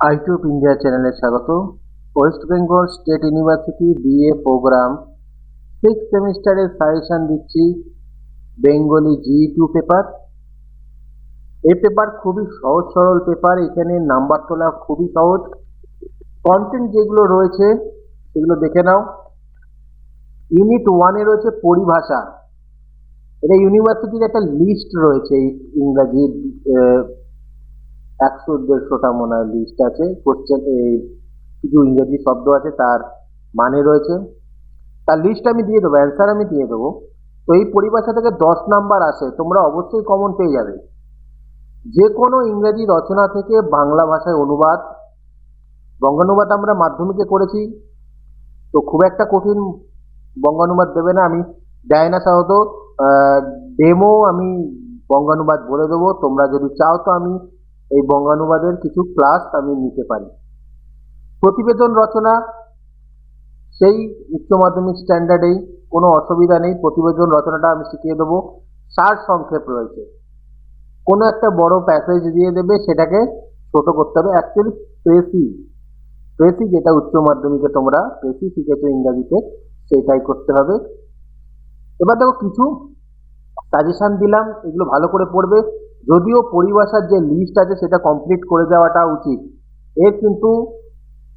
আইটিউব India চ্যানেলে স্বাগত। West Bengal State University BA program 6 সেমিস্টারের সাজেশন দিচ্ছি বেঙ্গলি জি2 পেপার। এই পেপার খুবই সহজ সরল পেপার, এখানে নাম্বার তোলা খুবই সহজ। কন্টেন্ট যেগুলো রয়েছে সেগুলো দেখে নাও। ইউনিট 1-এ রয়েছে পরিভাষা। এটা ইউনিভার্সিটির একটা লিস্ট রয়েছে, ইংরাজি 100-150টা মনে হয় লিস্ট আছে। কোশ্চেন কিছু ইংরেজি শব্দ আছে, তার মানে রয়েছে, তার লিস্ট আমি দিয়ে দেবো, অ্যান্সার আমি দিয়ে দেবো। তো এই পরিভাষা থেকে 10 নাম্বার আসে, তোমরা অবশ্যই কমন পেয়ে যাবে। যে কোনো ইংরেজি রচনা থেকে বাংলা ভাষায় অনুবাদ, বঙ্গানুবাদ আমরা মাধ্যমিকে করেছি, তো খুব একটা কঠিন বঙ্গানুবাদ দেবে না, আমি দেয় না সাধারণত। ডেমো আমি বঙ্গানুবাদ বলে দেবো, তোমরা যদি চাও তো আমি এই বঙ্গানুবাদের কিছু ক্লাস আমি নিতে পারি। প্রতিবেদন রচনা সেই উচ্চ মাধ্যমিক স্ট্যান্ডার্ডেই, কোনো অসুবিধা নেই, প্রতিবেদন রচনাটা আমি শিখিয়ে দেবো। সার সংক্ষেপ রয়েছে, কোনো একটা বড় প্যাসেজ দিয়ে দেবে, সেটাকে ছোট করতে হবে। অ্যাকচুয়ালি প্রেসি যেটা উচ্চ মাধ্যমিকে তোমরা প্রেসি শিখেছো ইংরাজিতে, সেটাই করতে হবে। এবার দেখো কিছু সাজেশন দিলাম, এগুলো ভালো করে পড়বে। যদিও পরিভাষার যে লিস্ট আছে সেটা কমপ্লিট করে যাওয়াটা উচিত, এর কিন্তু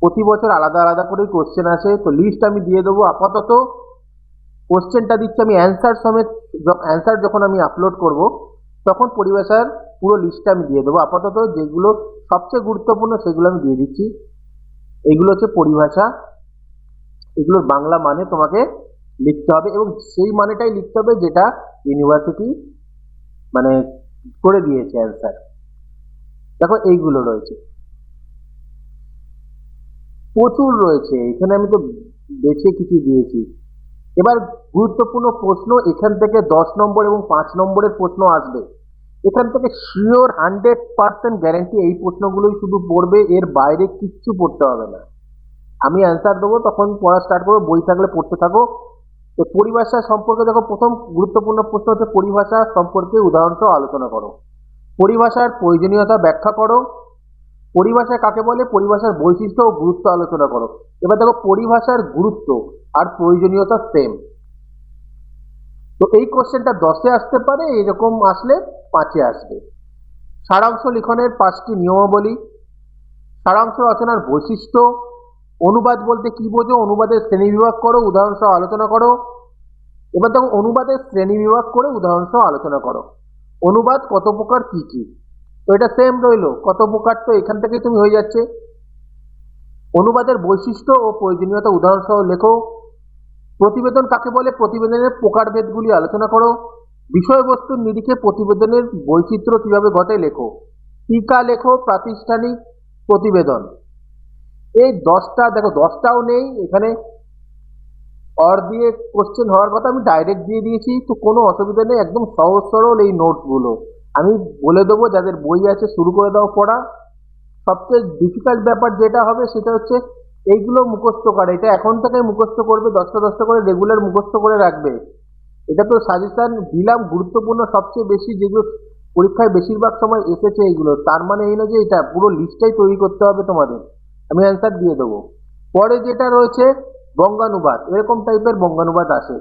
প্রতি বছর আলাদা আলাদা করেই কোশ্চেন আসে, তো লিস্ট আমি দিয়ে দেবো। আপাতত কোশ্চেনটা দিচ্ছি আমি অ্যান্সার সমেত, অ্যান্সার যখন আমি আপলোড করব তখন পরিভাষার পুরো লিস্টটা আমি দিয়ে দেবো। আপাতত যেগুলো সবচেয়ে গুরুত্বপূর্ণ সেগুলো আমি দিয়ে দিচ্ছি। এইগুলো হচ্ছে পরিভাষা, এগুলোর বাংলা মানে তোমাকে লিখতে হবে, এবং সেই মানেটাই লিখতে হবে যেটা ইউনিভার্সিটি মানে করে দিয়েছে অ্যান্সার। দেখো এইগুলো রয়েছে, প্রচুর রয়েছে এখানে, আমি তো বেছে কিছু দিয়েছি। এবার গুরুত্বপূর্ণ প্রশ্ন, এখান থেকে 10 নম্বর এবং 5 নম্বরের প্রশ্ন আসবে। এখান থেকে শিওর 100% গ্যারেন্টি এই প্রশ্নগুলোই শুধু পড়বে, এর বাইরে কিচ্ছু পড়তে হবে না। আমি অ্যান্সার দেবো, তখন পড়া স্টার্ট করবো, বই থাকলে পড়তে থাকো। তো পরিভাষা সম্পর্কে দেখো, প্রথম গুরুত্বপূর্ণ প্রশ্ন হচ্ছে পরিভাষা সম্পর্কে উদাহরণসহ আলোচনা করো। পরিভাষার প্রয়োজনীয়তা ব্যাখ্যা করো। পরিভাষা কাকে বলে, পরিভাষার বৈশিষ্ট্য ও গুরুত্ব আলোচনা করো। এবার দেখো পরিভাষার গুরুত্ব আর প্রয়োজনীয়তা সেম, তো এই কোশ্চেনটা 10-এ আসতে পারে, এরকম আসলে 5-এ আসবে। সারাংশ লিখনের 5টি নিয়মাবলী, সারাংশ রচনার বৈশিষ্ট্য, অনুবাদ বলতে কি বোঝো, অনুবাদের শ্রেণীবিভাগ করো, উদাহরণসহ আলোচনা করো। এবার দেখো অনুবাদের শ্রেণীবিভাগ করে উদাহরণসহ আলোচনা করো। অনুবাদ কত প্রকার, কি কি, তো এটা সেম রইলো, কত প্রকার, তো এখান থেকেই তুমি হয়ে যাচ্ছে। অনুবাদের বৈশিষ্ট্য ও প্রয়োজনীয়তা উদাহরণসহ লেখো। প্রতিবেদন কাকে বলে, প্রতিবেদনের প্রকারভেদগুলি আলোচনা করো। বিষয়বস্তুর নিরিখে প্রতিবেদনের বৈচিত্র্য কিভাবে ঘটে লেখো। টিকা লেখো, প্রাতিষ্ঠানিক প্রতিবেদন। এই 10টা, দেখো 10টাও নেই এখানে, অর দিয়ে কোশ্চেন হওয়ার কথা, আমি ডাইরেক্ট দিয়ে দিয়েছি, তো কোনো অসুবিধা নেই, একদম সহজ সরল এই নোটসগুলো আমি বলে দেবো। যাদের বই আছে শুরু করে দাও পড়া। সবচেয়ে ডিফিকাল্ট ব্যাপার যেটা হবে সেটা হচ্ছে এইগুলো মুখস্থ করা। এটা এখন থেকে মুখস্থ করবে, 10টা করে রেগুলার মুখস্থ করে রাখবে। এটা তো সাজেশন দিলাম, গুরুত্বপূর্ণ সবচেয়ে বেশি যেগুলো পরীক্ষায় বেশিরভাগ সময় এসেছে এইগুলো, তার মানে এই না যে এটা পুরো লিস্টটাই তৈরি করতে হবে তোমাদের, আমি অ্যান্সার দিয়ে দেবো। পরে যেটা রয়েছে বঙ্গানুবাদ, এরকম টাইপের বঙ্গানুবাদ আসে,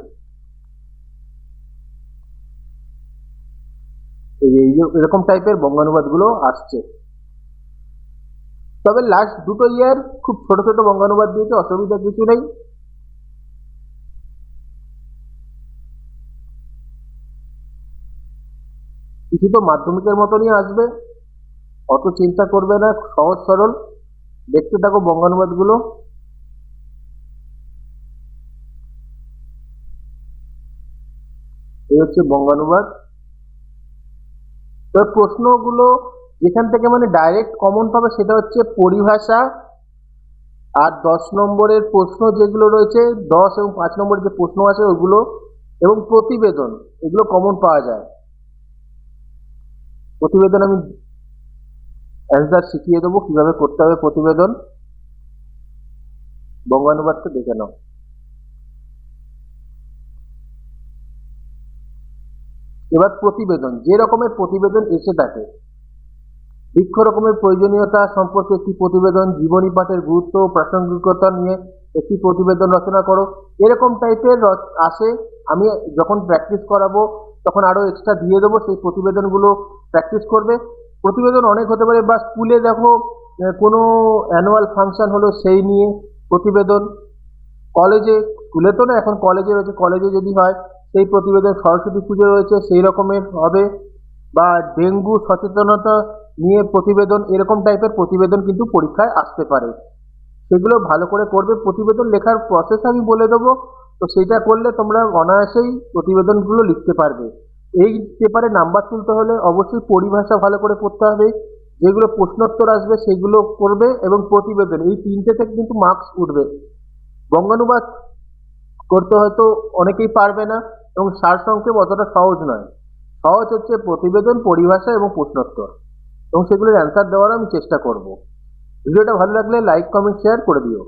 এই যে এরকম টাইপের বঙ্গানুবাদ গুলো আসছে। তবে লাস্ট দুটো ইয়ার খুব ছোট ছোট বঙ্গানুবাদ দিয়েছে, অসুবিধা কিছু নেই। কিছু তো মাধ্যমিকের মতনই আসবে, অত চিন্তা করবে না, সহজ সরল। দেখতে থাকো বঙ্গানুবাদ গুলো। এই হচ্ছে বঙ্গানুবাদ। তো প্রশ্নগুলো যেখান থেকে মানে ডাইরেক্ট কমন পাবে সেটা হচ্ছে পরিভাষা, আর 10 নম্বরের প্রশ্ন যেগুলো রয়েছে, 10 এবং 5 নম্বরের যে প্রশ্ন আছে ওগুলো, এবং প্রতিবেদন, এগুলো কমন পাওয়া যায়। প্রতিবেদন আমি অ্যান্সার শিখিয়ে দেবো কিভাবে করতে হবে প্রতিবেদন। বঙ্গানুবাদটা দেখে নাও। এবার প্রতিবেদন, যে রকমের প্রতিবেদন এসে থাকে, বৃক্ষরোপণের প্রয়োজনীয়তা সম্পর্কে একটি প্রতিবেদন, জীবনী পাঠের গুরুত্ব ও প্রাসঙ্গিকতা নিয়ে একটি প্রতিবেদন রচনা করো। এরকম টাইপের আসে। আমি যখন প্র্যাকটিস করাবো তখন আরো এক্সট্রা দিয়ে দেবো, সেই প্রতিবেদনগুলো প্র্যাকটিস করবে। প্রতিবেদন অনেক হতে পারে, বা স্কুলে দেখো কোনো অ্যানুয়াল ফাংশন হলো সেই নিয়ে প্রতিবেদন, কলেজে, স্কুলে তো না, এখন কলেজে রয়েছে, কলেজে যদি হয় সেই প্রতিবেদন, সরস্বতী পুজো রয়েছে সেই রকমের হবে, বা ডেঙ্গু সচেতনতা নিয়ে প্রতিবেদন, এরকম টাইপের প্রতিবেদন কিন্তু পরীক্ষায় আসতে পারে। সেগুলো ভালো করে করবে। প্রতিবেদন লেখার প্রসেস আমি বলে দেবো, তো সেটা করলে তোমরা অনায়াসেই প্রতিবেদনগুলো লিখতে পারবে। এই পেপারে নাম্বার তুলতে হলে অবশ্যই পরিভাষা ভালো করে পড়তে হবে, যেগুলো প্রশ্নোত্তর আসবে সেগুলো করবে, এবং প্রতিবেদন, এই তিনটে থেকে কিন্তু মার্কস উঠবে। বঙ্গানুবাদ করতে হয়তো অনেকেই পারবে না, এবং সারসংক্ষেপ অতটা সহজ নয়। সহজ হচ্ছে প্রতিবেদন, পরিভাষা এবং প্রশ্নোত্তর, এবং সেগুলোর অ্যান্সার দেওয়ার আমি চেষ্টা করব। ভিডিওটা ভালো লাগলে লাইক, কমেন্ট, শেয়ার করে দিও।